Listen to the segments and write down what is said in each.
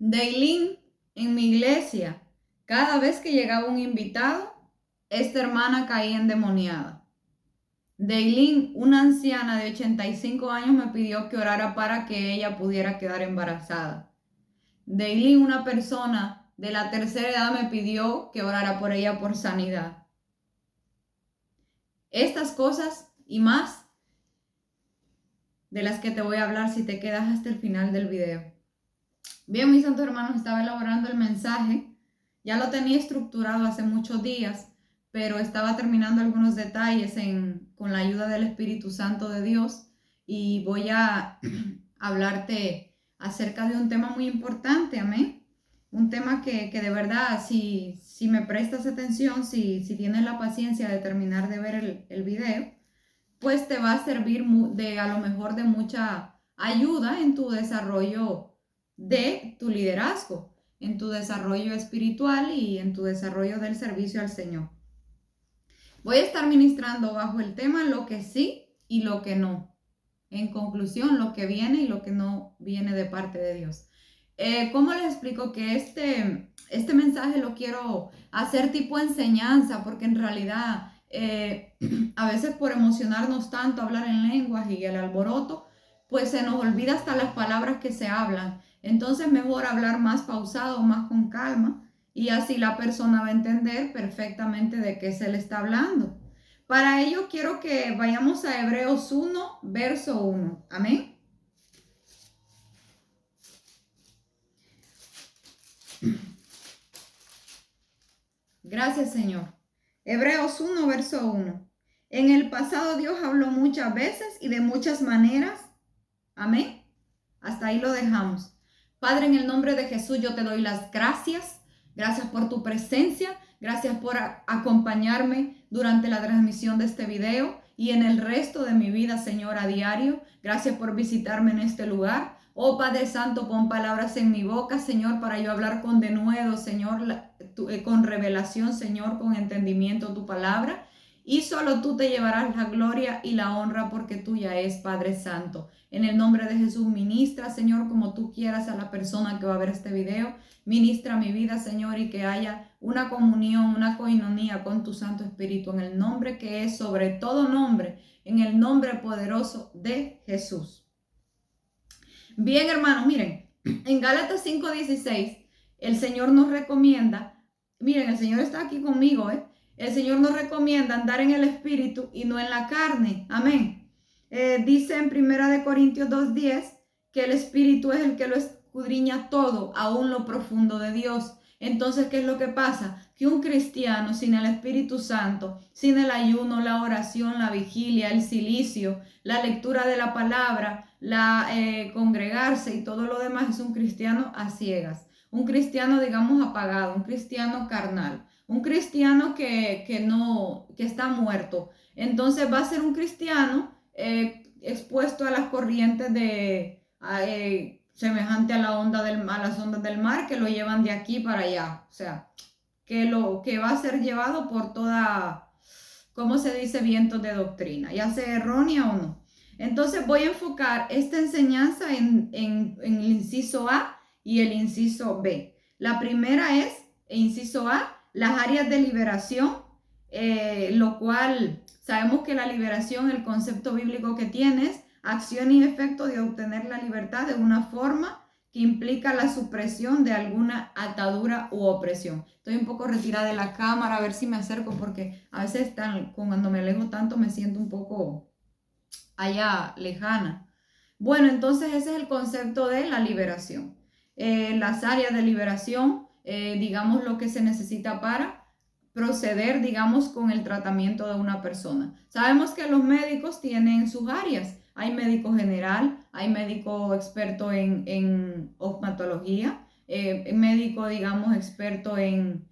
Daylin, en mi iglesia, cada vez que llegaba un invitado, esta hermana caía endemoniada. Daylin, una anciana de 85 años, me pidió que orara para que ella pudiera quedar embarazada. Daylin, una persona de la tercera edad, me pidió que orara por ella por sanidad. Estas cosas y más de las que te voy a hablar si te quedas hasta el final del video. Bien, mis santos hermanos, estaba elaborando el mensaje. Ya lo tenía estructurado hace muchos días, pero estaba terminando algunos detalles con la ayuda del Espíritu Santo de Dios, y voy a hablarte acerca de un tema muy importante, amén. Un tema que de verdad, si me prestas atención, si tienes la paciencia de terminar de ver el video, pues te va a servir a lo mejor de mucha ayuda en tu desarrollo de tu liderazgo, en tu desarrollo espiritual y en tu desarrollo del servicio al Señor. Voy a estar ministrando bajo el tema lo que sí y lo que no. En conclusión, lo que viene y lo que no viene de parte de Dios. ¿Cómo les explico que este mensaje lo quiero hacer tipo enseñanza? Porque en realidad a veces por emocionarnos tanto, hablar en lenguas y el alboroto, pues se nos olvida hasta las palabras que se hablan. Entonces mejor hablar más pausado, más con calma, y así la persona va a entender perfectamente de qué se le está hablando. Para ello quiero que vayamos a Hebreos 1, verso 1. Amén. Gracias, Señor. Hebreos 1, verso 1. En el pasado Dios habló muchas veces y de muchas maneras. Amén. Hasta ahí lo dejamos. Padre, en el nombre de Jesús, yo te doy las gracias. Gracias por tu presencia. Gracias por acompañarme durante la transmisión de este video y en el resto de mi vida, Señor, a diario. Gracias por visitarme en este lugar. Oh Padre Santo, pon palabras en mi boca, Señor, para yo hablar con denuedo, Señor, con revelación, Señor, con entendimiento tu palabra. Y solo tú te llevarás la gloria y la honra, porque tuya es, Padre Santo. En el nombre de Jesús, ministra, Señor, como tú quieras a la persona que va a ver este video. Ministra mi vida, Señor, y que haya una comunión, una coinonía con tu Santo Espíritu, en el nombre que es sobre todo nombre, en el nombre poderoso de Jesús. Bien, hermanos, miren, en Gálatas 5:16, el Señor nos recomienda, miren, el Señor está aquí conmigo, el Señor nos recomienda andar en el Espíritu y no en la carne, amén. Dice en 1 Corintios 2:10 que el Espíritu es el que lo escudriña todo, aún lo profundo de Dios. Entonces, ¿qué es lo que pasa? Que un cristiano sin el Espíritu Santo, sin el ayuno, la oración, la vigilia, el cilicio, la lectura de la palabra, congregarse y todo lo demás, es un cristiano a ciegas. Un cristiano, digamos, apagado, un cristiano carnal, un cristiano que está muerto. Entonces va a ser un cristiano expuesto a las corrientes semejante a las ondas del mar, que lo llevan de aquí para allá. O sea, que va a ser llevado por toda, ¿cómo se dice?, vientos de doctrina, ya sea errónea o no. Entonces voy a enfocar esta enseñanza en el inciso A y el inciso B. La primera es, inciso A, las áreas de liberación, lo cual sabemos que la liberación, el concepto bíblico que tiene es acción y efecto de obtener la libertad de una forma que implica la supresión de alguna atadura u opresión. Estoy un poco retirada de la cámara, a ver si me acerco, porque a veces cuando me alejo tanto me siento un poco allá lejana. Bueno, entonces ese es el concepto de la liberación. Las áreas de liberación, digamos, lo que se necesita para proceder, digamos, con el tratamiento de una persona. Sabemos que los médicos tienen sus áreas. Hay médico general, hay médico experto en oftalmología, médico, digamos, experto en,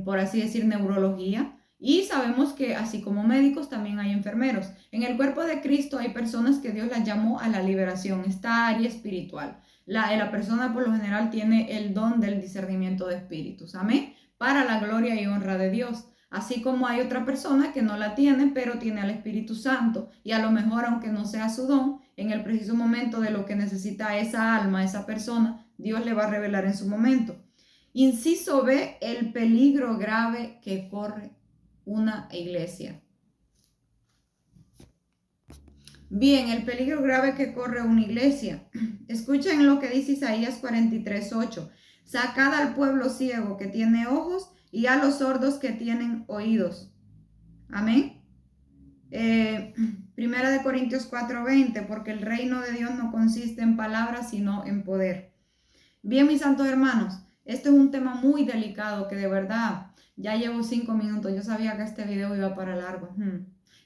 por así decir, neurología. Y sabemos que así como médicos también hay enfermeros. En el cuerpo de Cristo hay personas que Dios las llamó a la liberación, esta área espiritual. La persona por lo general tiene el don del discernimiento de espíritus, amén, para la gloria y honra de Dios. Así como hay otra persona que no la tiene, pero tiene al Espíritu Santo, y a lo mejor, aunque no sea su don, en el preciso momento de lo que necesita esa alma, esa persona, Dios le va a revelar en su momento. Inciso B, el peligro grave que corre una iglesia. Bien, el peligro grave que corre una iglesia. Escuchen lo que dice Isaías 43:8. Sacad al pueblo ciego que tiene ojos y a los sordos que tienen oídos. Amén. Primera de Corintios 4:20, porque el reino de Dios no consiste en palabras, sino en poder. Bien, mis santos hermanos, este es un tema muy delicado que de verdad, ya llevo 5 minutos, yo sabía que este video iba para largo.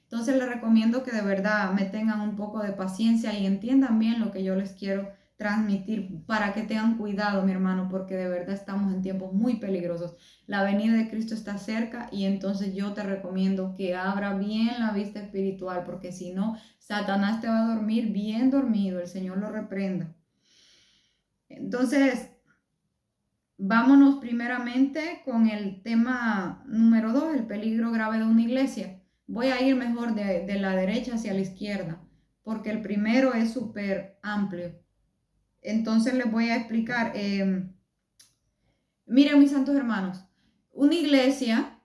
Entonces les recomiendo que de verdad me tengan un poco de paciencia y entiendan bien lo que yo les quiero transmitir para que tengan cuidado, mi hermano, porque de verdad estamos en tiempos muy peligrosos. La venida de Cristo está cerca y entonces yo te recomiendo que abra bien la vista espiritual, porque si no, Satanás te va a dormir bien dormido, el Señor lo reprenda. Entonces, vámonos primeramente con el tema número 2, el peligro grave de una iglesia. Voy a ir mejor de la derecha hacia la izquierda, porque el primero es súper amplio. Entonces les voy a explicar. Miren, mis santos hermanos, una iglesia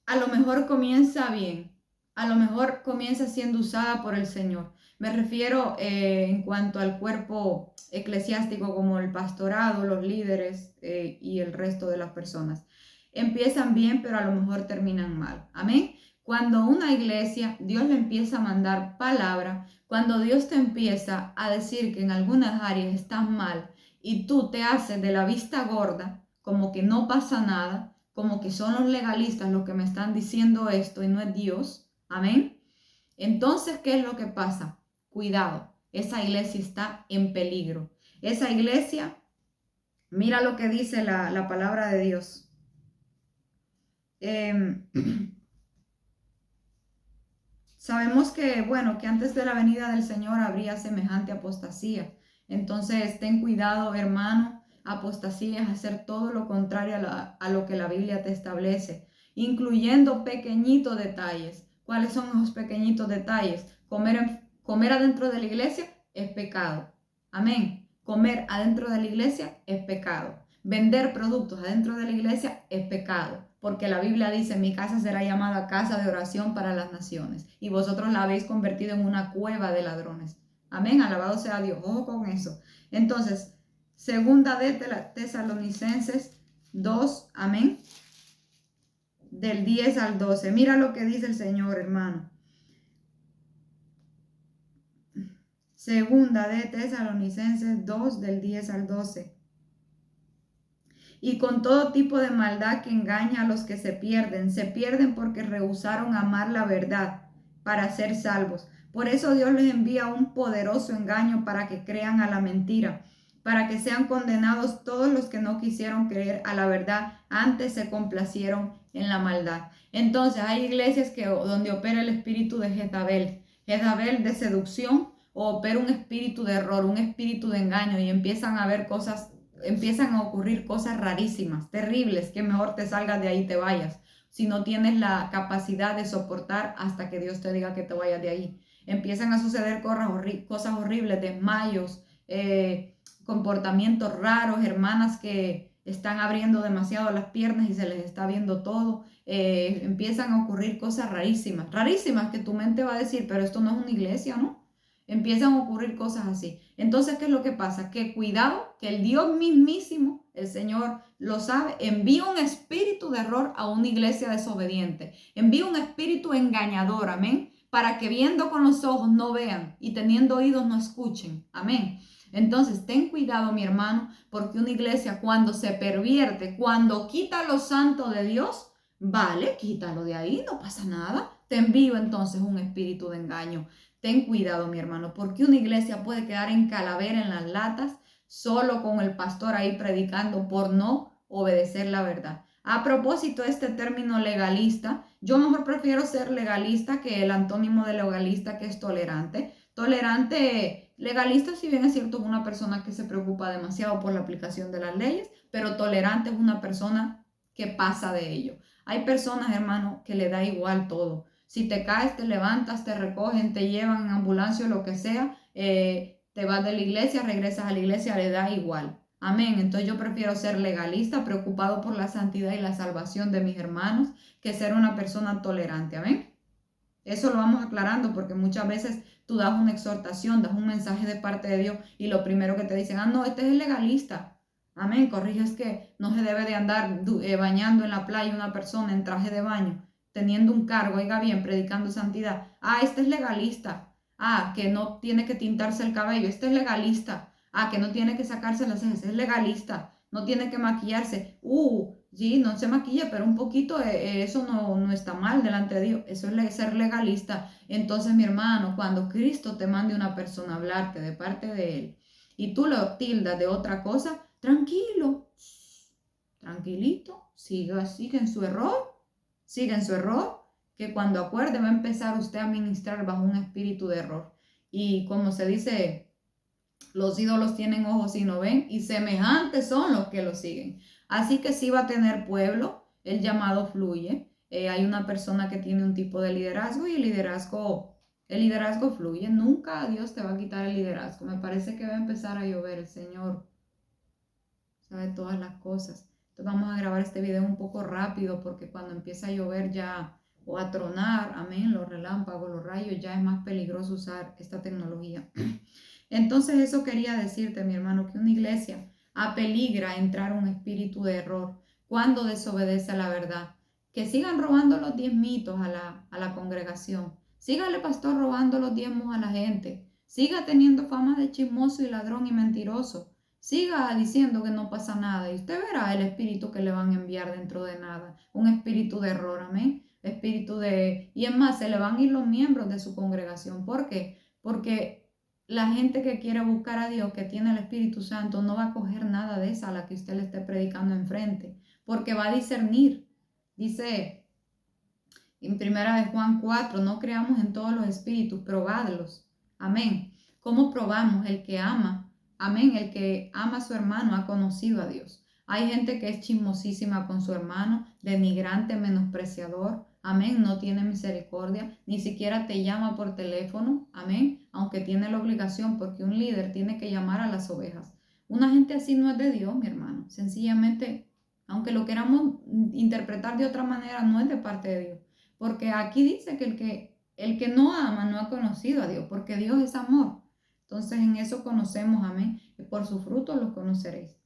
a lo mejor comienza bien, a lo mejor comienza siendo usada por el Señor. Me refiero en cuanto al cuerpo eclesiástico como el pastorado, los líderes y el resto de las personas. Empiezan bien, pero a lo mejor terminan mal. Amén. Cuando una iglesia, Dios le empieza a mandar palabra, cuando Dios te empieza a decir que en algunas áreas estás mal y tú te haces de la vista gorda, como que no pasa nada, como que son los legalistas los que me están diciendo esto y no es Dios. Amén. Entonces, ¿qué es lo que pasa? Cuidado, esa iglesia está en peligro. Esa iglesia, mira lo que dice la palabra de Dios. Sabemos que, bueno, que antes de la venida del Señor habría semejante apostasía. Entonces, ten cuidado, hermano. Apostasía es hacer todo lo contrario a lo que la Biblia te establece, incluyendo pequeñitos detalles. ¿Cuáles son esos pequeñitos detalles? Comer adentro de la iglesia es pecado. Amén. Comer adentro de la iglesia es pecado. Vender productos adentro de la iglesia es pecado, porque la Biblia dice, mi casa será llamada casa de oración para las naciones, y vosotros la habéis convertido en una cueva de ladrones. Amén, alabado sea Dios. Ojo con eso. Entonces, segunda de Tesalonicenses 2, amén, del 10 al 12. Mira lo que dice el Señor, hermano. Segunda de Tesalonicenses 2, del 10 al 12. Y con todo tipo de maldad que engaña a los que se pierden porque rehusaron amar la verdad para ser salvos. Por eso Dios les envía un poderoso engaño para que crean a la mentira, para que sean condenados todos los que no quisieron creer a la verdad, antes se complacieron en la maldad. Entonces hay iglesias donde opera el espíritu de Jezabel de seducción, o opera un espíritu de error, un espíritu de engaño, y empiezan a ocurrir cosas rarísimas, terribles, que mejor te salgas de ahí y te vayas, si no tienes la capacidad de soportar hasta que Dios te diga que te vayas de ahí. Empiezan a suceder cosas horribles, desmayos, comportamientos raros, hermanas que están abriendo demasiado las piernas y se les está viendo todo. Empiezan a ocurrir cosas rarísimas que tu mente va a decir, pero esto no es una iglesia, ¿no? Empiezan a ocurrir cosas así. Entonces, ¿qué es lo que pasa? Que cuidado, que el Dios mismísimo, el Señor lo sabe, envía un espíritu de error a una iglesia desobediente. Envía un espíritu engañador, amén, para que viendo con los ojos no vean y teniendo oídos no escuchen, amén. Entonces, ten cuidado, mi hermano, porque una iglesia cuando se pervierte, cuando quita lo santo de Dios, vale, quítalo de ahí, no pasa nada. Te envío entonces un espíritu de engaño. Ten cuidado, mi hermano, porque una iglesia puede quedar en calavera en las latas solo con el pastor ahí predicando por no obedecer la verdad. A propósito de este término legalista, yo mejor prefiero ser legalista que el antónimo de legalista, que es tolerante. Legalista, si bien es cierto, es una persona que se preocupa demasiado por la aplicación de las leyes, pero tolerante es una persona que pasa de ello. Hay personas, hermano, que le da igual todo. Si te caes, te levantas, te recogen, te llevan en ambulancia o lo que sea, te vas de la iglesia, regresas a la iglesia, le da igual. Amén. Entonces yo prefiero ser legalista, preocupado por la santidad y la salvación de mis hermanos, que ser una persona tolerante. Amén. Eso lo vamos aclarando porque muchas veces tú das una exhortación, das un mensaje de parte de Dios y lo primero que te dicen, no, este es legalista. Amén, corriges que no se debe de andar bañando en la playa una persona en traje de baño, teniendo un cargo, oiga bien, predicando santidad. Este es legalista. Que no tiene que tintarse el cabello, este es legalista. Que no tiene que sacarse las cejas, es legalista. No tiene que maquillarse. Sí, no se maquilla, pero un poquito, eso no está mal delante de Dios. Eso es ser legalista. Entonces, mi hermano, cuando Cristo te mande una persona a hablarte de parte de Él y tú lo tildas de otra cosa, tranquilo, tranquilito, siga en su error, que cuando acuerde va a empezar usted a ministrar bajo un espíritu de error. Y como se dice, los ídolos tienen ojos y no ven, y semejantes son los que los siguen. Así que sí va a tener pueblo, el llamado fluye. Hay una persona que tiene un tipo de liderazgo y el liderazgo fluye. Nunca Dios te va a quitar el liderazgo. Me parece que va a empezar a llover. El Señor sabe todas las cosas. Entonces vamos a grabar este video un poco rápido porque cuando empieza a llover ya o a tronar, amén, los relámpagos, los rayos, ya es más peligroso usar esta tecnología. Entonces eso quería decirte, mi hermano, que una iglesia apeligra entrar un espíritu de error cuando desobedece a la verdad. Que sigan robando los diezmitos a la congregación. Sígale, pastor, robando los diezmos a la gente. Siga teniendo fama de chismoso y ladrón y mentiroso. Siga diciendo que no pasa nada y usted verá el espíritu que le van a enviar dentro de nada. Un espíritu de error, amén. Y es más, se le van a ir los miembros de su congregación. ¿Por qué? Porque la gente que quiere buscar a Dios, que tiene el Espíritu Santo, no va a coger nada de esa a la que usted le esté predicando enfrente, porque va a discernir. Dice en 1 Juan 4, no creamos en todos los espíritus, probadlos. Amén. ¿Cómo probamos? El que ama, amén, el que ama a su hermano ha conocido a Dios. Hay gente que es chismosísima con su hermano, denigrante, menospreciador. Amén, no tiene misericordia, ni siquiera te llama por teléfono, amén, aunque tiene la obligación porque un líder tiene que llamar a las ovejas. Una gente así no es de Dios, mi hermano, sencillamente, aunque lo queramos interpretar de otra manera, no es de parte de Dios, porque aquí dice que el que no ama no ha conocido a Dios, porque Dios es amor. Entonces en eso conocemos, amén, y por sus frutos los conoceréis.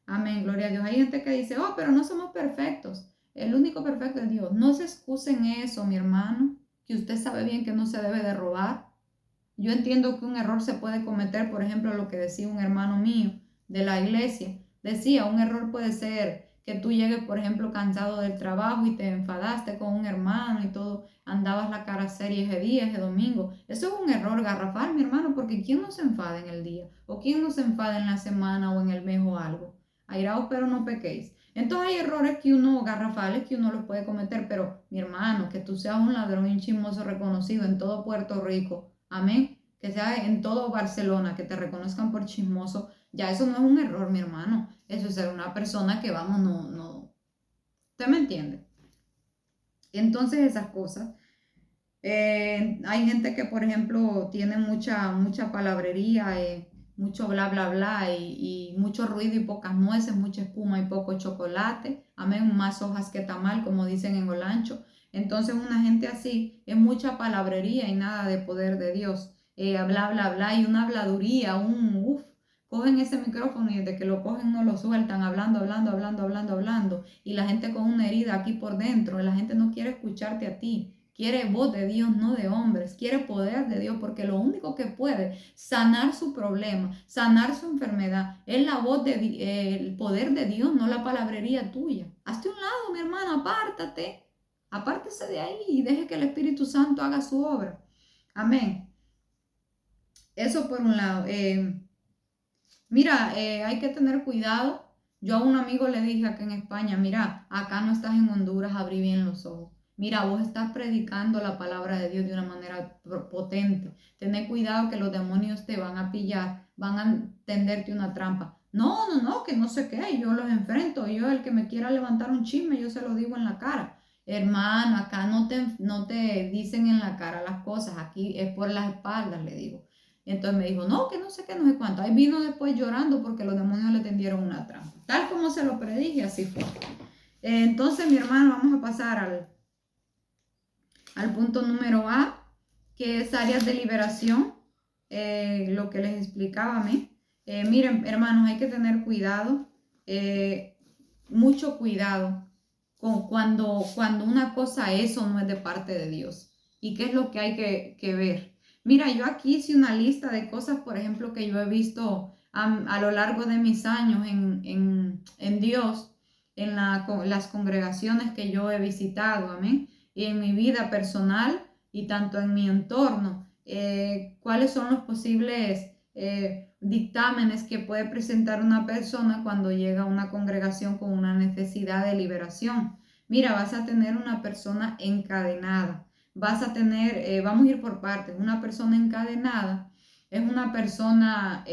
Amén, gloria a Dios. Hay gente que dice, pero no somos perfectos. El único perfecto es Dios. No se excuse en eso, mi hermano, que usted sabe bien que no se debe de robar. Yo entiendo que un error se puede cometer, por ejemplo, lo que decía un hermano mío de la iglesia. Decía, un error puede ser que tú llegues, por ejemplo, cansado del trabajo y te enfadaste con un hermano y todo, andabas la cara seria ese día, ese domingo. Eso es un error garrafal, mi hermano, porque ¿quién no se enfada en el día? ¿O quién no se enfada en la semana o en el mes o algo? Airaos, pero no pequéis. Entonces hay errores garrafales que uno los puede cometer, pero mi hermano, que tú seas un ladrón y un chismoso reconocido en todo Puerto Rico, amén, que sea en todo Barcelona, que te reconozcan por chismoso, ya eso no es un error, mi hermano, eso es ser una persona que vamos, ¿usted me entiende? Entonces esas cosas. Hay gente que, por ejemplo, tiene mucha palabrería, mucho bla, bla, bla, y mucho ruido y pocas nueces, mucha espuma y poco chocolate. Amén, más hojas que tamal, como dicen en Olancho. Entonces, una gente así es mucha palabrería y nada de poder de Dios. Bla, bla, bla, y una habladuría, cogen ese micrófono y desde que lo cogen no lo sueltan, hablando, hablando, hablando, hablando, hablando. Y la gente con una herida aquí por dentro, la gente no quiere escucharte a ti. Quiere voz de Dios, no de hombres. Quiere poder de Dios, porque lo único que puede sanar su problema, sanar su enfermedad, es la voz el poder de Dios, no la palabrería tuya. Hazte un lado, mi hermano, apártate. Apártese de ahí y deje que el Espíritu Santo haga su obra. Amén. Eso por un lado. Mira, hay que tener cuidado. Yo a un amigo le dije acá en España, mira, acá no estás en Honduras, abrí bien los ojos. Mira, vos estás predicando la palabra de Dios de una manera potente. Tené cuidado que los demonios te van a pillar, van a tenderte una trampa. No, que no sé qué, yo los enfrento. Yo, el que me quiera levantar un chisme, yo se lo digo en la cara. Hermano, acá no te dicen en la cara las cosas, aquí es por las espaldas, le digo. Entonces me dijo, no, que no sé qué, no sé cuánto. Ahí vino después llorando porque los demonios le tendieron una trampa. Tal como se lo predije, así fue. Entonces, mi hermano, vamos a pasar al punto número A, que es áreas de liberación, lo que les explicaba a mí. Miren, hermanos, hay que tener cuidado, mucho cuidado con cuando una cosa es o no es de parte de Dios. ¿Y qué es lo que hay que ver? Mira, yo aquí hice una lista de cosas, por ejemplo, que yo he visto a lo largo de mis años en Dios, en las congregaciones que yo he visitado, amén, y en mi vida personal y tanto en mi entorno. ¿Cuáles son los posibles dictámenes que puede presentar una persona cuando llega a una congregación con una necesidad de liberación? Mira, vas a tener una persona encadenada, vas a tener, vamos a ir por partes, una persona encadenada es una persona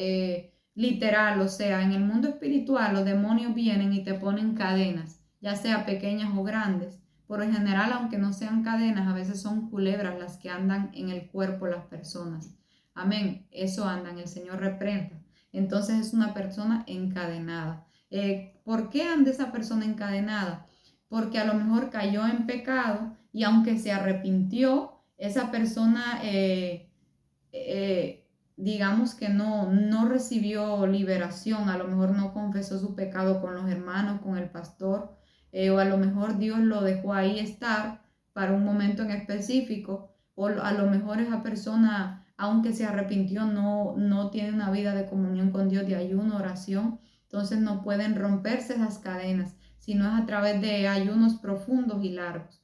literal, o sea, en el mundo espiritual los demonios vienen y te ponen cadenas, ya sea pequeñas o grandes. Por lo general, aunque no sean cadenas, a veces son culebras las que andan en el cuerpo de las personas. Amén, eso andan, el Señor reprenda. Entonces es una persona encadenada. ¿Por qué anda esa persona encadenada? Porque a lo mejor cayó en pecado y aunque se arrepintió, esa persona, digamos que no recibió liberación, a lo mejor no confesó su pecado con los hermanos, con el pastor, o a lo mejor Dios lo dejó ahí estar para un momento en específico, o a lo mejor esa persona, aunque se arrepintió, no tiene una vida de comunión con Dios, de ayuno, oración, entonces no pueden romperse esas cadenas, sino es a través de ayunos profundos y largos.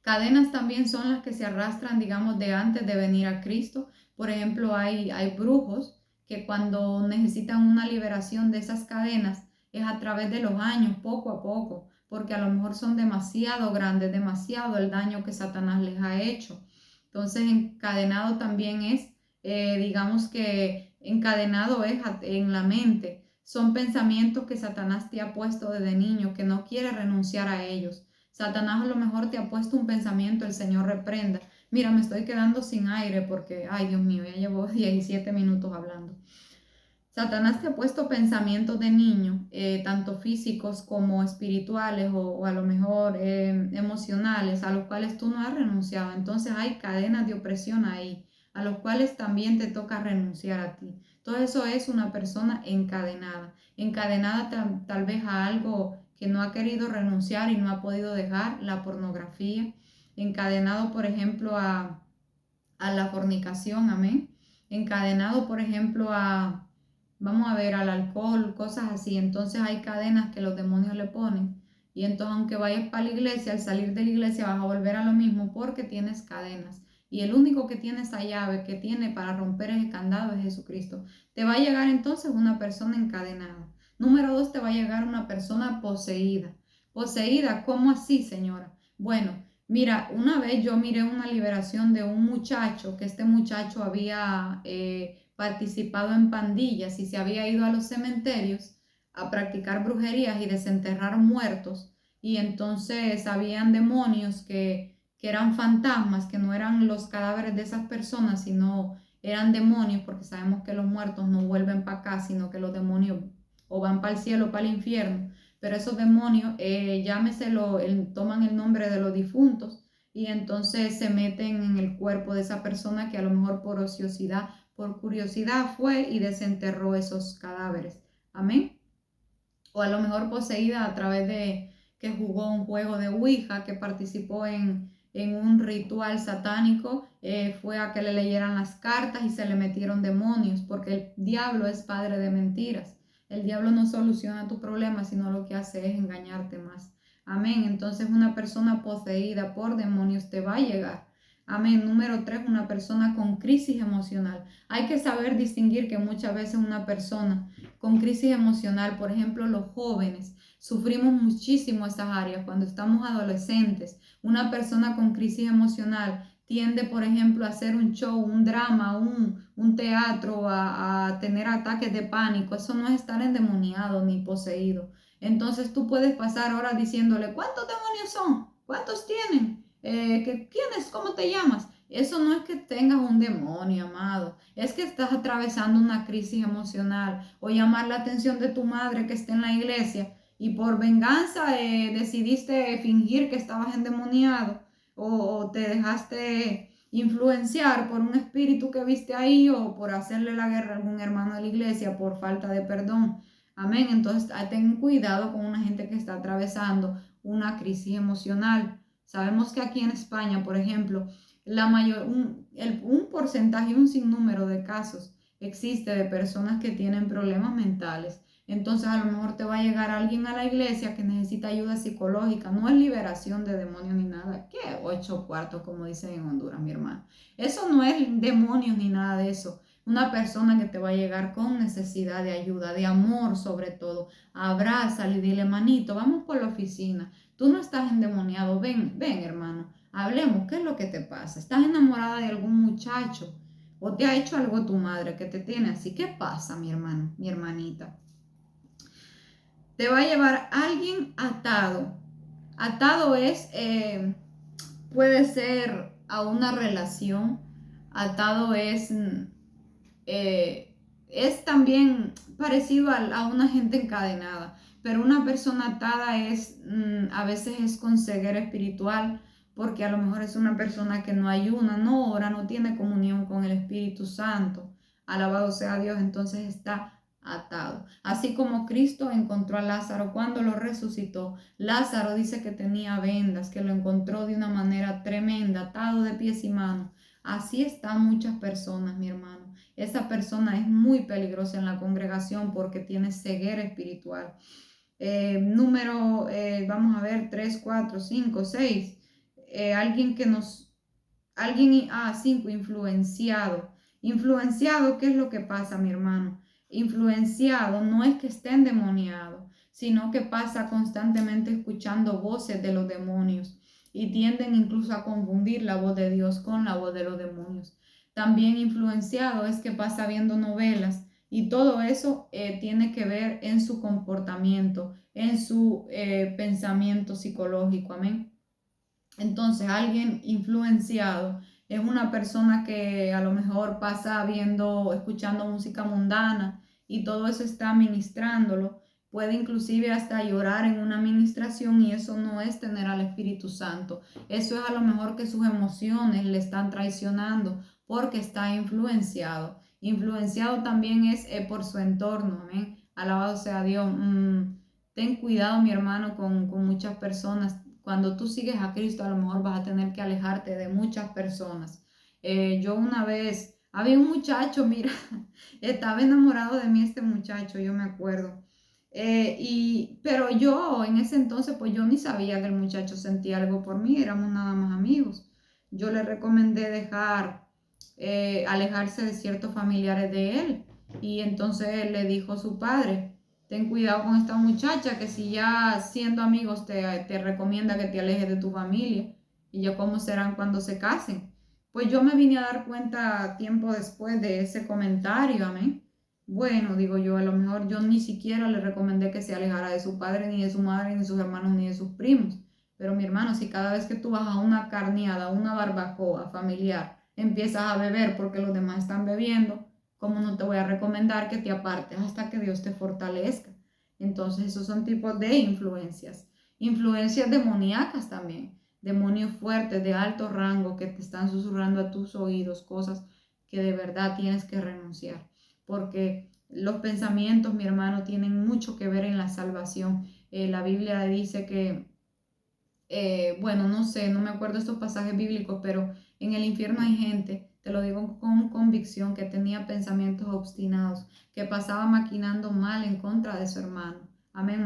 Cadenas también son las que se arrastran, digamos, de antes de venir a Cristo. Por ejemplo, hay brujos que cuando necesitan una liberación de esas cadenas es a través de los años, poco a poco, porque a lo mejor son demasiado grandes, demasiado el daño que Satanás les ha hecho. Entonces, encadenado también es, digamos que encadenado es en la mente. Son pensamientos que Satanás te ha puesto desde niño, que no quiere renunciar a ellos. Satanás a lo mejor te ha puesto un pensamiento, el Señor reprenda. Mira, me estoy quedando sin aire porque, ay Dios mío, ya llevo 17 minutos hablando. Satanás te ha puesto pensamientos de niño, tanto físicos como espirituales o a lo mejor emocionales, a los cuales tú no has renunciado. Entonces hay cadenas de opresión ahí, a los cuales también te toca renunciar a ti. Todo eso es una persona encadenada, tal vez a algo que no ha querido renunciar y no ha podido dejar, la pornografía, encadenado, por ejemplo, a la fornicación, amén, encadenado, por ejemplo, vamos a ver, al alcohol, cosas así. Entonces hay cadenas que los demonios le ponen. Y entonces aunque vayas para la iglesia, al salir de la iglesia vas a volver a lo mismo porque tienes cadenas. Y el único que tiene esa llave, que tiene para romper ese candado es Jesucristo. Te va a llegar entonces una persona encadenada. Número 2, te va a llegar una persona poseída. Poseída, ¿cómo así, señora? Bueno, mira, una vez yo miré una liberación de un muchacho, que este muchacho había participado en pandillas y se había ido a los cementerios a practicar brujerías y desenterrar muertos. Y entonces habían demonios que eran fantasmas, que no eran los cadáveres de esas personas, sino eran demonios, porque sabemos que los muertos no vuelven para acá, sino que los demonios o van para el cielo o para el infierno. Pero esos demonios, llámeselo, toman el nombre de los difuntos y entonces se meten en el cuerpo de esa persona que a lo mejor por ociosidad, por curiosidad fue y desenterró esos cadáveres. Amén. O a lo mejor poseída a través de que jugó un juego de Ouija, que participó en un ritual satánico, fue a que le leyeran las cartas y se le metieron demonios, porque el diablo es padre de mentiras. El diablo no soluciona tu problema, sino lo que hace es engañarte más. Amén. Entonces una persona poseída por demonios te va a llegar. Amén. Número 3, una persona con crisis emocional. Hay que saber distinguir que muchas veces una persona con crisis emocional, por ejemplo, los jóvenes, sufrimos muchísimo esas áreas cuando estamos adolescentes. Una persona con crisis emocional tiende, por ejemplo, a hacer un show, un drama, un teatro, a tener ataques de pánico. Eso no es estar endemoniado ni poseído. Entonces tú puedes pasar horas diciéndole, ¿cuántos demonios son? ¿Cuántos tienen? ¿Quiénes? ¿Cómo te llamas? Eso no es que tengas un demonio, amado. Es que estás atravesando una crisis emocional o llamar la atención de tu madre que está en la iglesia y por venganza decidiste fingir que estabas endemoniado o te dejaste influenciar por un espíritu que viste ahí o por hacerle la guerra a algún hermano de la iglesia por falta de perdón. Amén. Entonces, ten cuidado con una gente que está atravesando una crisis emocional. Sabemos que aquí en España, por ejemplo, un porcentaje, un sinnúmero de casos existe de personas que tienen problemas mentales. Entonces a lo mejor te va a llegar alguien a la iglesia que necesita ayuda psicológica. No es liberación de demonios ni nada. ¿Qué? 8 cuartos, como dicen en Honduras, mi hermano. Eso no es demonios ni nada de eso. Una persona que te va a llegar con necesidad de ayuda, de amor sobre todo. Abrázale y dile, manito, vamos por la oficina. Tú no estás endemoniado. Ven, ven, hermano. Hablemos. ¿Qué es lo que te pasa? ¿Estás enamorada de algún muchacho? ¿O te ha hecho algo tu madre que te tiene así? ¿Qué pasa, mi hermano, mi hermanita? Te va a llevar alguien atado. Atado puede ser a una relación. Atado es también parecido a una gente encadenada. Pero una persona atada a veces es con ceguera espiritual, porque a lo mejor es una persona que no ayuna, no ora, no tiene comunión con el Espíritu Santo. Alabado sea Dios, entonces está atado. Así como Cristo encontró a Lázaro cuando lo resucitó. Lázaro dice que tenía vendas, que lo encontró de una manera tremenda, atado de pies y manos. Así están muchas personas, mi hermano. Esa persona es muy peligrosa en la congregación porque tiene ceguera espiritual. Vamos a ver, 3, 4, 5, 6. Alguien, 5, influenciado. Influenciado, ¿qué es lo que pasa, mi hermano? Influenciado no es que esté endemoniado, sino que pasa constantemente escuchando voces de los demonios y tienden incluso a confundir la voz de Dios con la voz de los demonios. También influenciado es que pasa viendo novelas y todo eso tiene que ver en su comportamiento, en su pensamiento psicológico. Amén. Entonces, alguien influenciado es una persona que a lo mejor pasa escuchando música mundana y todo eso está ministrándolo. Puede inclusive hasta llorar en una ministración y eso no es tener al Espíritu Santo. Eso es a lo mejor que sus emociones le están traicionando porque está influenciado. Influenciado también es por su entorno. Amén. Alabado sea Dios. Ten cuidado, mi hermano, con muchas personas. Cuando tú sigues a Cristo, a lo mejor vas a tener que alejarte de muchas personas. Yo una vez, había un muchacho, mira, estaba enamorado de mí este muchacho, yo me acuerdo. Pero yo en ese entonces, pues yo ni sabía que el muchacho sentía algo por mí, éramos nada más amigos. Yo le recomendé alejarse de ciertos familiares de él. Y entonces él le dijo a su padre, ten cuidado con esta muchacha que si ya siendo amigos te recomienda que te alejes de tu familia y ya cómo serán cuando se casen. Pues yo me vine a dar cuenta tiempo después de ese comentario, amén. Bueno, digo yo, a lo mejor yo ni siquiera le recomendé que se alejara de su padre, ni de su madre, ni de sus hermanos, ni de sus primos. Pero mi hermano, si cada vez que tú vas a una carneada, una barbacoa familiar, empiezas a beber porque los demás están bebiendo, ¿cómo no te voy a recomendar que te apartes hasta que Dios te fortalezca? Entonces, esos son tipos de influencias. Influencias demoníacas también. Demonios fuertes de alto rango que te están susurrando a tus oídos cosas que de verdad tienes que renunciar. Porque los pensamientos, mi hermano, tienen mucho que ver en la salvación. La Biblia dice que, bueno, no sé, no me acuerdo estos pasajes bíblicos, pero en el infierno hay gente, te lo digo con convicción, que tenía pensamientos obstinados, que pasaba maquinando mal en contra de su hermano. Amén,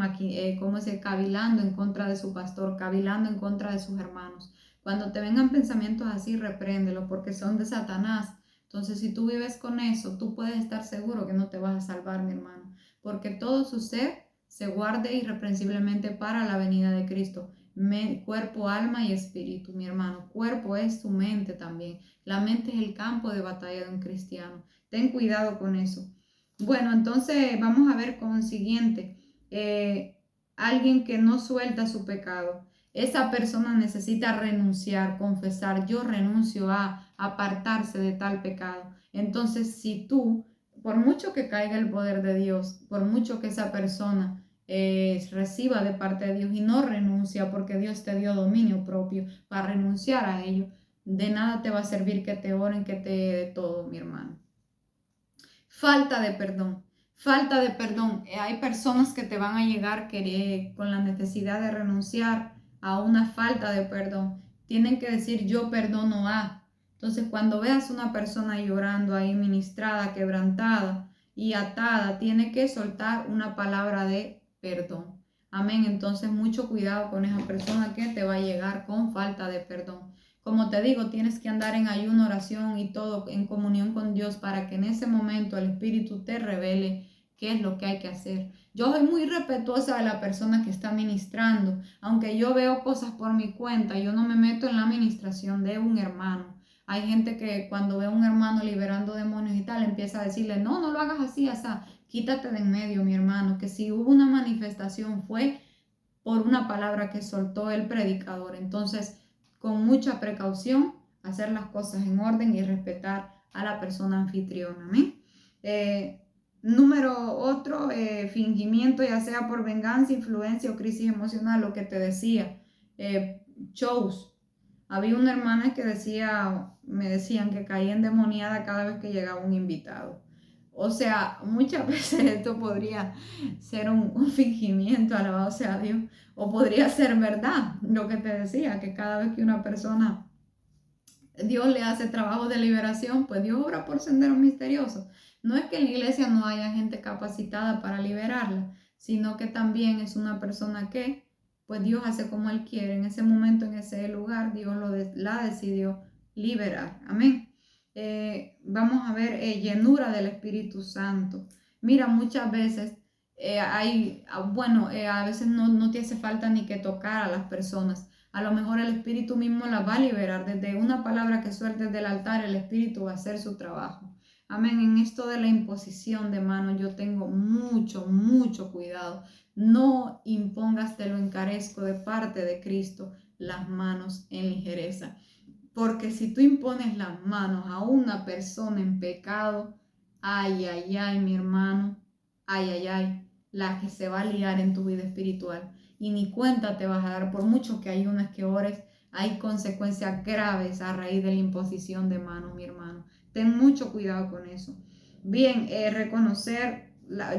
¿cómo se? Cavilando en contra de su pastor, cavilando en contra de sus hermanos. Cuando te vengan pensamientos así, repréndelos porque son de Satanás. Entonces, si tú vives con eso, tú puedes estar seguro que no te vas a salvar, mi hermano, porque todo su ser se guarde irreprensiblemente para la venida de Cristo. Cuerpo, alma y espíritu, mi hermano. Cuerpo es tu mente también. La mente es el campo de batalla de un cristiano. Ten cuidado con eso. Bueno, entonces vamos a ver con siguiente. Alguien que no suelta su pecado. Esa persona necesita renunciar, confesar. Yo renuncio apartarse de tal pecado. Entonces, si tú, por mucho que caiga el poder de Dios, por mucho que esa persona reciba de parte de Dios y no renuncia porque Dios te dio dominio propio para renunciar a ello, de nada te va a servir que te oren, que te dé todo, mi hermano. Falta de perdón. Falta de perdón. Hay personas que te van a llegar con la necesidad de renunciar a una falta de perdón. Tienen que decir yo perdono a. Entonces cuando veas una persona llorando ahí ministrada, quebrantada y atada, tiene que soltar una palabra de perdón. Amén. Entonces mucho cuidado con esa persona que te va a llegar con falta de perdón. Como te digo, tienes que andar en ayuno, oración y todo en comunión con Dios para que en ese momento el Espíritu te revele qué es lo que hay que hacer. Yo soy muy respetuosa de la persona que está ministrando. Aunque yo veo cosas por mi cuenta, yo no me meto en la administración de un hermano. Hay gente que cuando ve a un hermano liberando demonios y tal, empieza a decirle, no, no lo hagas así, asá, quítate de en medio, mi hermano, que si hubo una manifestación fue por una palabra que soltó el predicador. Entonces, con mucha precaución, hacer las cosas en orden y respetar a la persona anfitriona. ¿Amén? Número otro, fingimiento, ya sea por venganza, influencia o crisis emocional, lo que te decía, shows. Había una hermana que me decían que caía endemoniada cada vez que llegaba un invitado. O sea, muchas veces esto podría ser un fingimiento, alabado sea Dios, o podría ser verdad, lo que te decía, que cada vez que una persona, Dios le hace trabajo de liberación, pues Dios obra por senderos misteriosos. No es que en la iglesia no haya gente capacitada para liberarla, sino que también es una persona que, pues Dios hace como Él quiere. En ese momento, en ese lugar, Dios la decidió liberar. Amén. Vamos a ver llenura del Espíritu Santo. Mira, muchas veces a veces no te hace falta ni que tocar a las personas. A lo mejor el Espíritu mismo las va a liberar. Desde una palabra que sueltes del altar, el Espíritu va a hacer su trabajo. Amén. En esto de la imposición de manos, yo tengo mucho cuidado. No impongas, te lo encarezco, de parte de Cristo, las manos en ligereza. Porque si tú impones las manos a una persona en pecado, ay, mi hermano, ay, la que se va a liar en tu vida espiritual. Y ni cuenta te vas a dar, por mucho que ayunes, que ores, hay consecuencias graves a raíz de la imposición de manos, mi hermano. Ten mucho cuidado con eso. Bien, reconocer,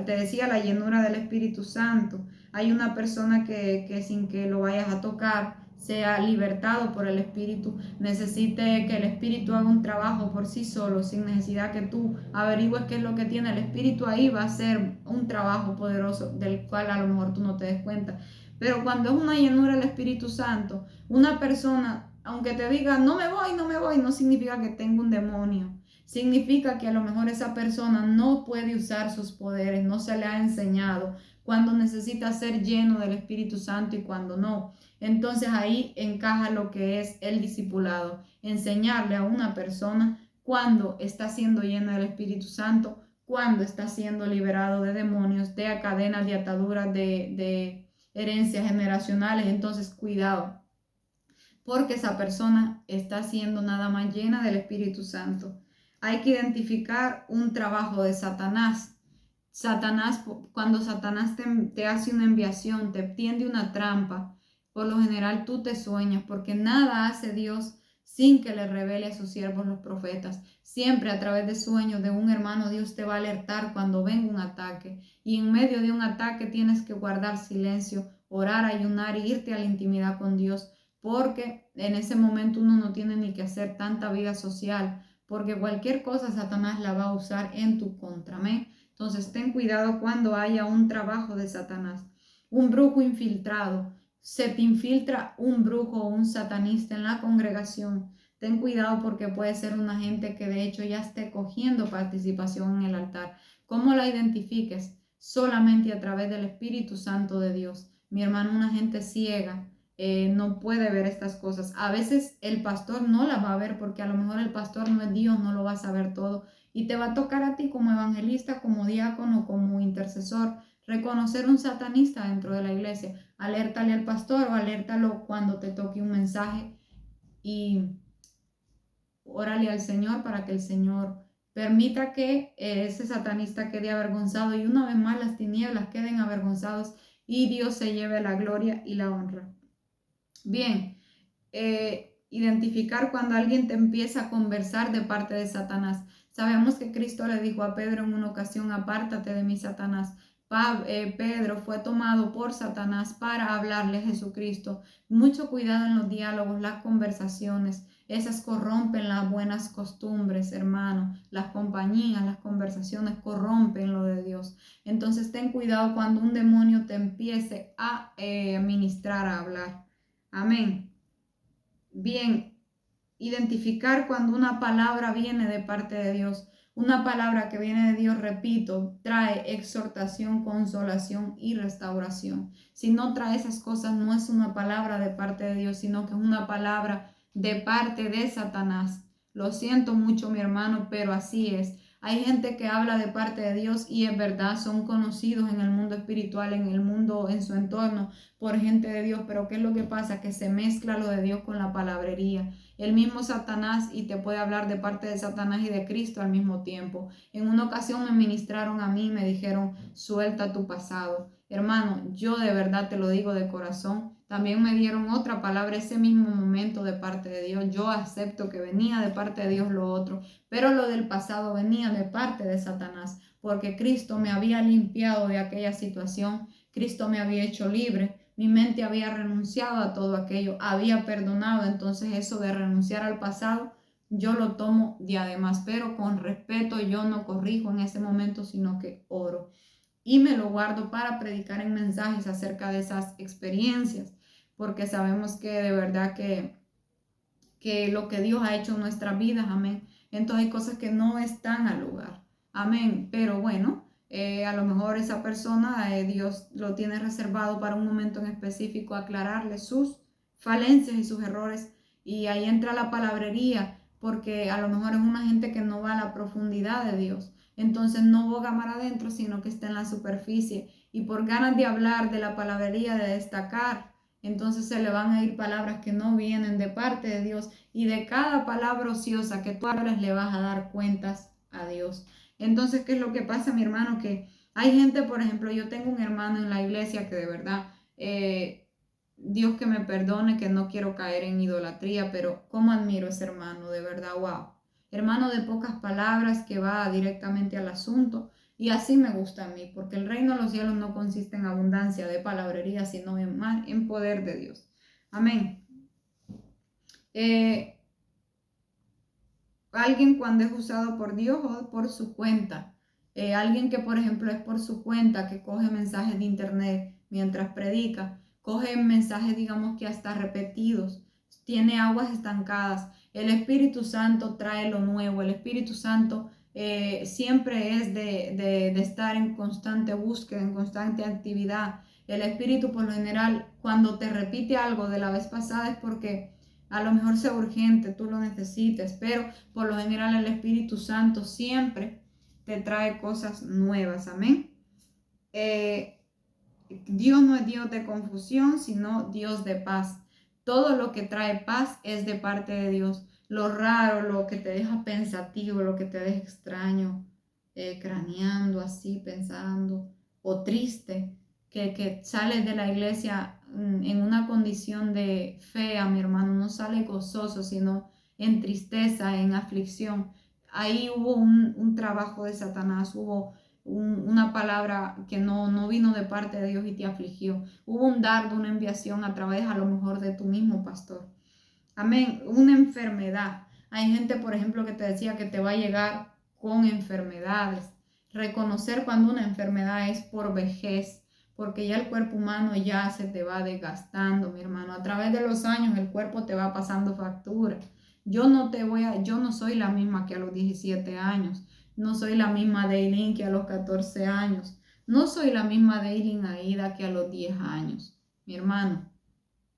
te decía, la llenura del Espíritu Santo. Hay una persona que sin que lo vayas a tocar, sea libertado por el Espíritu, necesite que el Espíritu haga un trabajo por sí solo, sin necesidad que tú averigües qué es lo que tiene el Espíritu ahí, va a ser un trabajo poderoso del cual a lo mejor tú no te des cuenta. Pero cuando es una llenura del Espíritu Santo, una persona, aunque te diga no me voy, no significa que tenga un demonio. Significa que a lo mejor esa persona no puede usar sus poderes, no se le ha enseñado cuando necesita ser lleno del Espíritu Santo y cuando no. Entonces ahí encaja lo que es el discipulado, enseñarle a una persona cuando está siendo lleno del Espíritu Santo, cuando está siendo liberado de demonios, de cadenas, de ataduras, de herencias generacionales. Entonces cuidado, porque esa persona está siendo nada más llena del Espíritu Santo. Hay que identificar un trabajo de Satanás. Cuando Satanás te hace una enviación, te tiende una trampa, por lo general tú te sueñas, porque nada hace Dios sin que le revele a sus siervos los profetas. Siempre a través de sueños de un hermano, Dios te va a alertar cuando venga un ataque. Y en medio de un ataque tienes que guardar silencio, orar, ayunar e irte a la intimidad con Dios, porque en ese momento uno no tiene ni que hacer tanta vida social, porque cualquier cosa Satanás la va a usar en tu contra. Amén. Entonces ten cuidado cuando haya un trabajo de Satanás. Un brujo infiltrado. Se te infiltra un brujo o un satanista en la congregación. Ten cuidado porque puede ser una gente que de hecho ya esté cogiendo participación en el altar. ¿Cómo la identifiques? Solamente a través del Espíritu Santo de Dios. Mi hermano, una gente ciega no puede ver estas cosas. A veces el pastor no las va a ver porque a lo mejor el pastor no es Dios, no lo va a saber todo. Y te va a tocar a ti como evangelista, como diácono, como intercesor, reconocer un satanista dentro de la iglesia. Alértale al pastor o alértalo cuando te toque un mensaje y órale al Señor para que el Señor permita que ese satanista quede avergonzado y una vez más las tinieblas queden avergonzados y Dios se lleve la gloria y la honra. Bien, identificar cuando alguien te empieza a conversar de parte de Satanás. Sabemos que Cristo le dijo a Pedro en una ocasión, apártate de mí, Satanás. Pedro fue tomado por Satanás para hablarle a Jesucristo. Mucho cuidado en los diálogos, las conversaciones. Esas corrompen las buenas costumbres, hermano. Las compañías, las conversaciones corrompen lo de Dios. Entonces ten cuidado cuando un demonio te empiece a ministrar, a hablar. Amén. Bien, identificar cuando una palabra viene de parte de Dios. Una palabra que viene de Dios, repito, trae exhortación, consolación y restauración. Si no trae esas cosas, no es una palabra de parte de Dios, sino que es una palabra de parte de Satanás. Lo siento mucho, mi hermano, pero así es. Hay gente que habla de parte de Dios y es verdad, son conocidos en el mundo espiritual, en el mundo, en su entorno, por gente de Dios, pero ¿qué es lo que pasa? Que se mezcla lo de Dios con la palabrería. El mismo Satanás, y te puede hablar de parte de Satanás y de Cristo al mismo tiempo. En una ocasión me ministraron a mí y me dijeron, suelta tu pasado. Hermano, yo de verdad te lo digo de corazón. También me dieron otra palabra ese mismo momento de parte de Dios. Yo acepto que venía de parte de Dios lo otro, pero lo del pasado venía de parte de Satanás, porque Cristo me había limpiado de aquella situación. Cristo me había hecho libre. Mi mente había renunciado a todo aquello, había perdonado. Entonces eso de renunciar al pasado, yo lo tomo de además, pero con respeto. Yo no corrijo en ese momento, sino que oro. Y me lo guardo para predicar en mensajes acerca de esas experiencias, porque sabemos que de verdad que lo que Dios ha hecho en nuestras vidas, amén. Entonces hay cosas que no están al lugar, amén. Pero bueno, a lo mejor esa persona, Dios lo tiene reservado para un momento en específico, aclararle sus falencias y sus errores. Y ahí entra la palabrería, porque a lo mejor es una gente que no va a la profundidad de Dios. Entonces no boga mar adentro, sino que está en la superficie. Y por ganas de hablar de la palabrería, de destacar, entonces se le van a ir palabras que no vienen de parte de Dios. Y de cada palabra ociosa que tú hables le vas a dar cuentas a Dios. Entonces, ¿qué es lo que pasa, mi hermano? Que hay gente, por ejemplo, yo tengo un hermano en la iglesia que de verdad, Dios que me perdone, que no quiero caer en idolatría, pero cómo admiro a ese hermano, de verdad, wow. Hermano de pocas palabras que va directamente al asunto. Y así me gusta a mí, porque el reino de los cielos no consiste en abundancia de palabrería, sino en poder de Dios. Amén. Alguien cuando es usado por Dios o por su cuenta. Alguien que, por ejemplo, es por su cuenta, que coge mensajes de internet mientras predica, coge mensajes, digamos que hasta repetidos, tiene aguas estancadas. El Espíritu Santo trae lo nuevo. El Espíritu Santo siempre es de estar en constante búsqueda, en constante actividad. El Espíritu, por lo general, cuando te repite algo de la vez pasada es porque a lo mejor sea urgente, tú lo necesites, pero por lo general el Espíritu Santo siempre te trae cosas nuevas. Amén. Dios no es Dios de confusión, sino Dios de paz. Todo lo que trae paz es de parte de Dios. Lo raro, lo que te deja pensativo, lo que te deja extraño, craneando así, pensando, o triste, que sales de la iglesia en una condición de fea, mi hermano, no sale gozoso, sino en tristeza, en aflicción. Ahí hubo un trabajo de Satanás, hubo una palabra que no vino de parte de Dios y te afligió. Hubo un dardo, una enviación a través a lo mejor de tu mismo pastor. Amén. Una enfermedad. Hay gente, por ejemplo, que te decía que te va a llegar con enfermedades. Reconocer cuando una enfermedad es por vejez, porque ya el cuerpo humano ya se te va desgastando, mi hermano. A través de los años el cuerpo te va pasando factura. Yo no soy la misma que a los 17 años. No soy la misma Daylin que a los 14 años. No soy la misma Daylin Aida que a los 10 años. Mi hermano,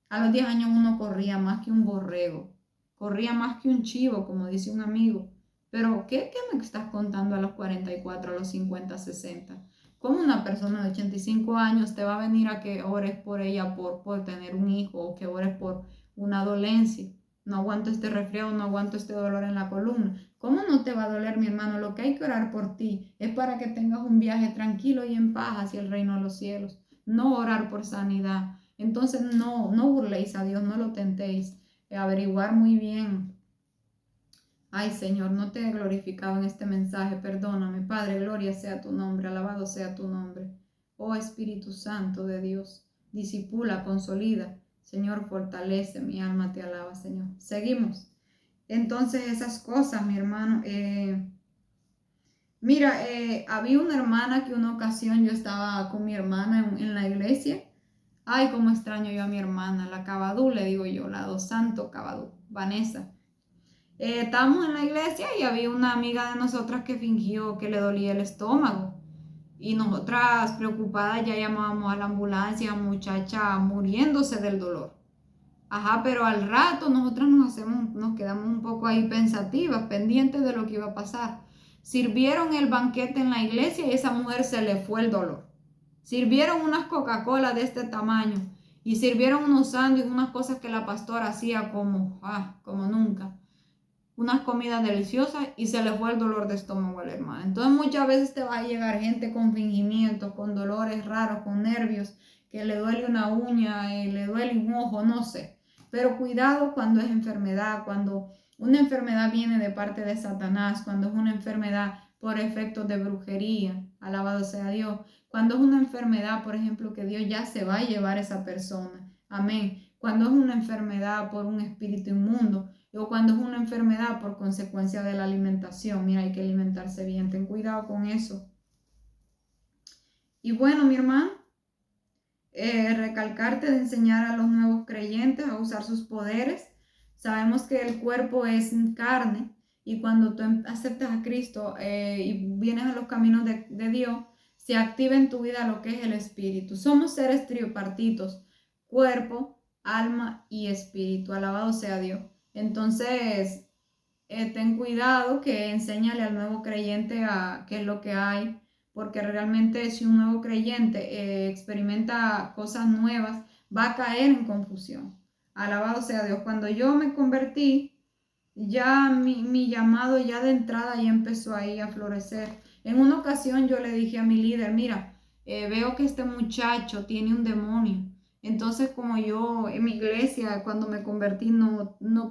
a los 10 años uno corría más que un borrego. Corría más que un chivo, como dice un amigo. Pero, ¿qué me estás contando a los 44, a los 50, 60? ¿Cómo una persona de 85 años te va a venir a que ores por ella por tener un hijo o que ores por una dolencia? no aguanto este resfriado, no aguanto este dolor en la columna. ¿Cómo no te va a doler, mi hermano? Lo que hay que orar por ti es para que tengas un viaje tranquilo y en paz hacia el reino de los cielos, no orar por sanidad. Entonces no burléis a Dios, no lo tentéis. Averiguar muy bien. Ay, Señor, no te he glorificado en este mensaje, perdóname. Padre, gloria sea tu nombre, alabado sea tu nombre. Oh Espíritu Santo de Dios, disipula, consolida. Señor, fortalece, mi alma te alaba, Señor. Seguimos. Entonces, esas cosas, mi hermano. Mira, había una hermana que una ocasión yo estaba con mi hermana en la iglesia. Ay, cómo extraño yo a mi hermana, la Cabadú, le digo yo, la Dos Santo Cabadú, Vanessa. Estábamos en la iglesia y había una amiga de nosotras que fingió que le dolía el estómago. Y nosotras preocupadas ya llamábamos a la ambulancia, muchacha muriéndose del dolor. Ajá, pero al rato nosotras nos quedamos un poco ahí pensativas, pendientes de lo que iba a pasar. Sirvieron el banquete en la iglesia y a esa mujer se le fue el dolor. Sirvieron unas Coca-Cola de este tamaño y sirvieron unos sándwiches, unas cosas que la pastora hacía como nunca. Unas comidas deliciosas y se le fue el dolor de estómago al hermano. Entonces muchas veces te va a llegar gente con fingimientos, con dolores raros, con nervios, que le duele una uña, le duele un ojo, no sé. Pero cuidado cuando es enfermedad, cuando una enfermedad viene de parte de Satanás, cuando es una enfermedad por efectos de brujería, alabado sea Dios. Cuando es una enfermedad, por ejemplo, que Dios ya se va a llevar a esa persona. Amén. Cuando es una enfermedad por un espíritu inmundo, o cuando es una enfermedad por consecuencia de la alimentación. Mira, hay que alimentarse bien, ten cuidado con eso. Y bueno, mi hermano, recalcarte de enseñar a los nuevos creyentes a usar sus poderes. Sabemos que el cuerpo es carne y cuando tú aceptas a Cristo y vienes a los caminos de Dios, se activa en tu vida lo que es el espíritu. Somos seres tripartitos, cuerpo, alma y espíritu. Alabado sea Dios. Entonces, ten cuidado que enséñale al nuevo creyente a qué es lo que hay, porque realmente si un nuevo creyente experimenta cosas nuevas, va a caer en confusión. Alabado sea Dios. Cuando yo me convertí, ya mi llamado ya de entrada ya empezó ahí a florecer. En una ocasión yo le dije a mi líder, mira, veo que este muchacho tiene un demonio. Entonces, como yo en mi iglesia, cuando me convertí,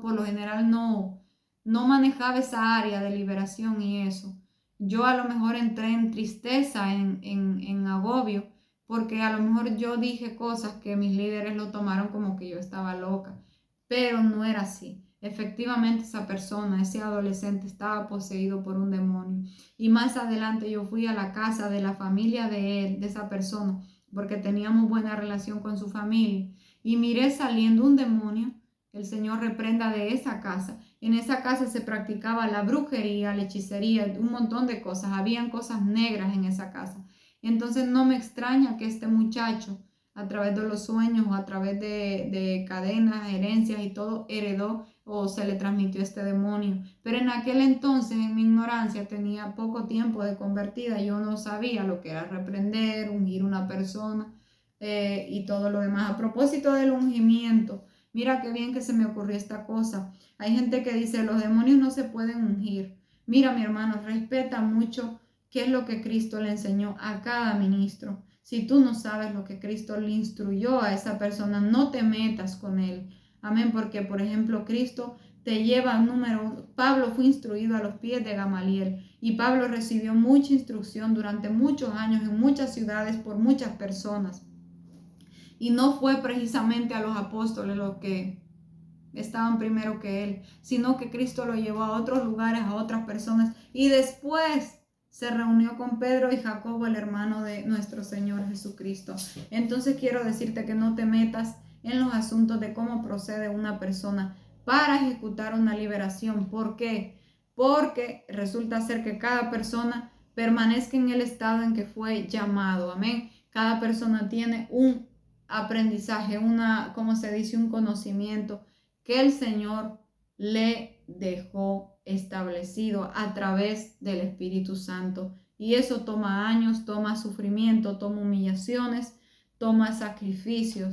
por lo general no manejaba esa área de liberación y eso. Yo a lo mejor entré en tristeza, en agobio, porque a lo mejor yo dije cosas que mis líderes lo tomaron como que yo estaba loca, pero no era así. Efectivamente esa persona, ese adolescente estaba poseído por un demonio. Y más adelante yo fui a la casa de la familia de él, de esa persona, porque teníamos buena relación con su familia. Y miré saliendo un demonio, el Señor reprenda de esa casa. En esa casa se practicaba la brujería, la hechicería, un montón de cosas. Habían cosas negras en esa casa. Entonces no me extraña que este muchacho, a través de los sueños o a través de cadenas, herencias y todo, heredó o se le transmitió este demonio. Pero en aquel entonces, en mi ignorancia, tenía poco tiempo de convertida. Yo no sabía lo que era reprender, ungir una persona y todo lo demás. A propósito del ungimiento, mira qué bien que se me ocurrió esta cosa. Hay gente que dice, los demonios no se pueden ungir. Mira, mi hermano, respeta mucho qué es lo que Cristo le enseñó a cada ministro. Si tú no sabes lo que Cristo le instruyó a esa persona, no te metas con él. Amén, porque por ejemplo Cristo te lleva a Pablo fue instruido a los pies de Gamaliel y Pablo recibió mucha instrucción durante muchos años en muchas ciudades por muchas personas. Y no fue precisamente a los apóstoles los que estaban primero que él, sino que Cristo lo llevó a otros lugares, a otras personas y después se reunió con Pedro y Jacobo, el hermano de nuestro Señor Jesucristo. Entonces quiero decirte que no te metas en los asuntos de cómo procede una persona para ejecutar una liberación. ¿Por qué? Porque resulta ser que cada persona permanezca en el estado en que fue llamado. Amén. Cada persona tiene un aprendizaje, como se dice, un conocimiento que el Señor le dejó establecido a través del Espíritu Santo. Y eso toma años, toma sufrimiento, toma humillaciones, toma sacrificio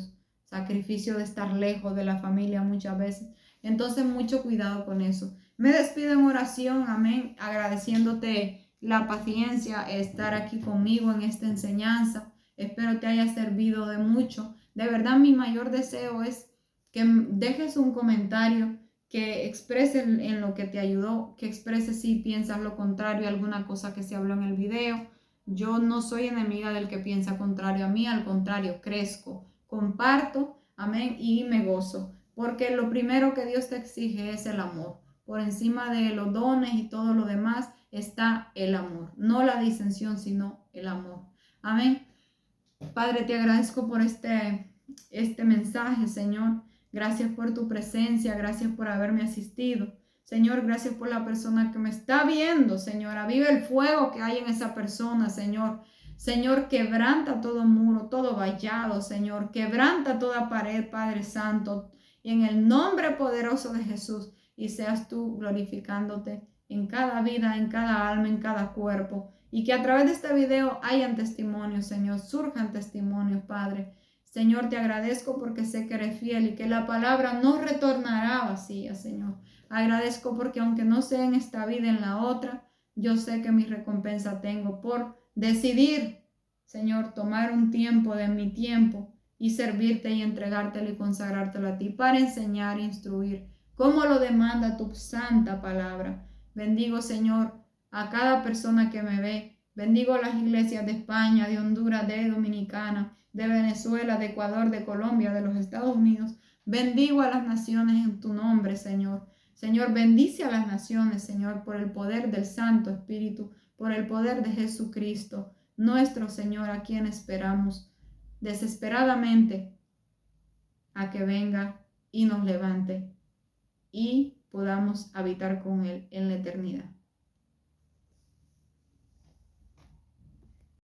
de estar lejos de la familia muchas veces. Entonces, mucho cuidado con eso. Me despido en oración, amén, agradeciéndote la paciencia, estar aquí conmigo en esta enseñanza. Espero te haya servido de mucho. De verdad, mi mayor deseo es que dejes un comentario, que exprese en lo que te ayudó, que exprese si piensas lo contrario, alguna cosa que se habló en el video. Yo no soy enemiga del que piensa contrario a mí, al contrario, crezco, comparto, amén, y me gozo, porque lo primero que Dios te exige es el amor. Por encima de los dones y todo lo demás está el amor, no la disensión, sino el amor. Amén. Padre, te agradezco por este mensaje, Señor. Gracias por tu presencia, gracias por haberme asistido. Señor, gracias por la persona que me está viendo, Señor. Aviva el fuego que hay en esa persona, Señor. Señor, quebranta todo muro, todo vallado, Señor. Quebranta toda pared, Padre Santo. Y en el nombre poderoso de Jesús, y seas tú glorificándote en cada vida, en cada alma, en cada cuerpo. Y que a través de este video hayan testimonios, Señor. Surjan testimonios, Padre. Señor, te agradezco porque sé que eres fiel y que la palabra no retornará vacía, Señor. Agradezco porque aunque no sea en esta vida, en la otra, yo sé que mi recompensa tengo por decidir, Señor, tomar un tiempo de mi tiempo y servirte y entregártelo y consagrártelo a ti para enseñar e instruir como lo demanda tu santa palabra. Bendigo, Señor, a cada persona que me ve. Bendigo las iglesias de España, de Honduras, de Dominicana, de Venezuela, de Ecuador, de Colombia, de los Estados Unidos. Bendigo a las naciones en tu nombre, Señor. Señor, bendice a las naciones, Señor, por el poder del Santo Espíritu, por el poder de Jesucristo, nuestro Señor, a quien esperamos desesperadamente a que venga y nos levante y podamos habitar con Él en la eternidad.